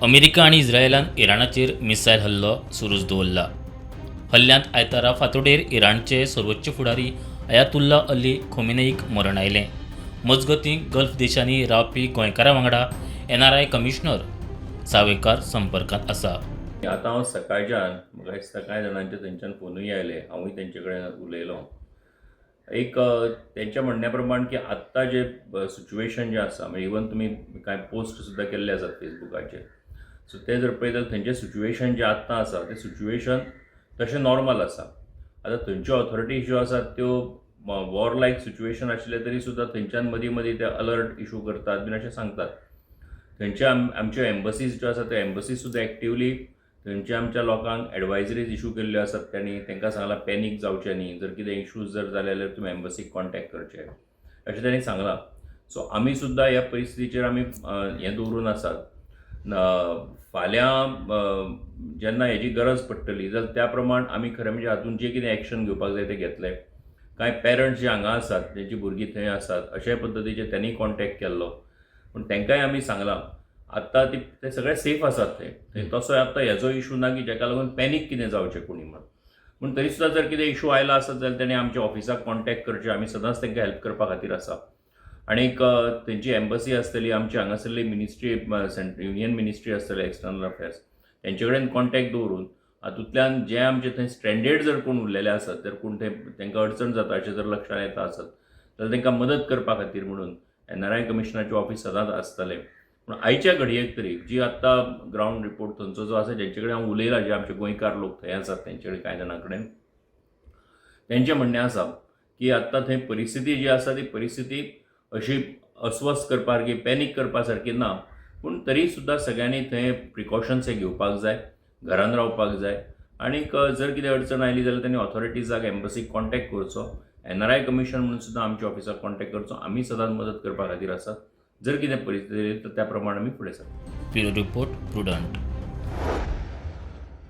America आणि इस्रायलान इराणाचेर missile हल्लो सुरूच दवरला. हल्ल्यांत आयतारा फांतोडेर इराणचे सर्वोच्च फुडारी अयातुल्ला अली खोमेनेईक मरण आयलें. मजगतीं गल्फ देशांनी रावपी गोंयकारां वांगडा NRI कमिशनर सावयकार संपर्कांत आसा. आतां हांव सकाळच्यान म्हाका दिसता कांय जाणांचे थंयच्यान फोनूय आयले, हांवूय तेंचे कडेन उलयलो. एक तेंच्या म्हणण्या प्रमाण की आत्तां जे सिच्युएशन जें आसा, म्हणजे इवन तुमी कांय पोस्ट सुद्दां केल्ले आसात फेसबुकाचेर, सो ते जर पळयत थंयचें सिच्युएशन जें आत्तां आसा तें सिच्युएशन तशें नॉर्मल आसा. आतां थंयच्यो ऑथॉरिटी ज्यो आसात त्यो वॉर लायक सिच्युएशन आशिल्लें तरी सुद्दां थंयच्यान मदीं मदीं ते अलर्ट इशू करतात बीन अशें सांगतात. थंयच्या आमच्यो एम्बसीज ज्यो आसात त्यो एम्बसीज सुद्दां एक्टिवली थंयच्या आमच्या लोकांक एडवायजरीज इशू केल्ल्यो आसात. त्यांनी तांकां सांगलां पॅनीक जावचें न्ही, जर कितें इशूज जर जाले जाल्यार तुमी एम्बसीक कॉन्टॅक्ट करचें अशें तांणी सांगलां. सो आमी सुद्दां ह्या परिस्थितीचेर आमी हें दवरून आसात. फाल्यां जेन्ना हेजी गरज पडटली जाल्यार त्या प्रमाण आमी खरें म्हणजे हातूंत जें कितें एक्शन घेवपाक जाय तें घेतलें. कांय पेरंट्स जे हांगा आसात तेंची भुरगीं थंय आसात अशे पद्दतीचे त्यांनी कॉन्टॅक्ट केल्लो, पूण तांकांय आमी सांगलां आत्तां ते सगळे सेफ आसात थंय. तसो आत्तां हेजो इशू ना की जाका लागून पॅनीक कितें जावचें कोणी म्हण. पूण तरी सुद्दां जर कितें इशू आयला आसत जाल्यार तेणी आमच्या ऑफिसाक कॉन्टॅक्ट करचें. आमी सदांच तांकां हेल्प करपा खातीर आसा. आनीक तेंची एम्बसी आसतली, आमची हांगासरली मिनिस्ट्री युनियन मिनिस्ट्री आसतली एक्सटर्नल अफेर्स, तेंचे कडेन कॉन्टॅक्ट दवरून हातूंतल्यान जे आमचे थंय स्ट्रँडेड जर कोण उरलेले आसत, जर कोण तांकां अडचण जाता अशें जर लक्षांत येता आसत जाल्यार तांकां मदत करपा खातीर म्हणून NRI कमिशनाचें ऑफीस सदांच आसतलें. पूण आयच्या घडयेक तरी जी आत्तां ग्रावंड रिपोर्ट थंयचो जो आसा जेंचे कडेन हांव उलयलां, जे आमचे गोंयकार लोक थंय आसात तेंचे कडेन कांय जाणां कडेन, तेंचें म्हणणें आसा की आत्तां थंय परिस्थिती जी आसा ती परिस्थिती अशी अस्वस्थ करपा सारकी, पॅनीक करपा सारकी ना. पूण तरी सुद्दां सगळ्यांनी थंय प्रिकॉशन्स हे घेवपाक जाय, घरान रावपाक जाय. आनीक जर कितें अडचण आयली जाल्यार त्यांनी ऑथॉरिटीजाक एम्बसीक कॉन्टॅक्ट करचो. NRI कमिशन म्हणून सुद्दां आमच्या ऑफिसाक कॉन्टॅक्ट करचो. आमी सदांच मदत करपा खातीर आसात. जर कितें परिस्थिती येयली तर त्या प्रमाण आमी फुडें सरता. Bureau report prudent.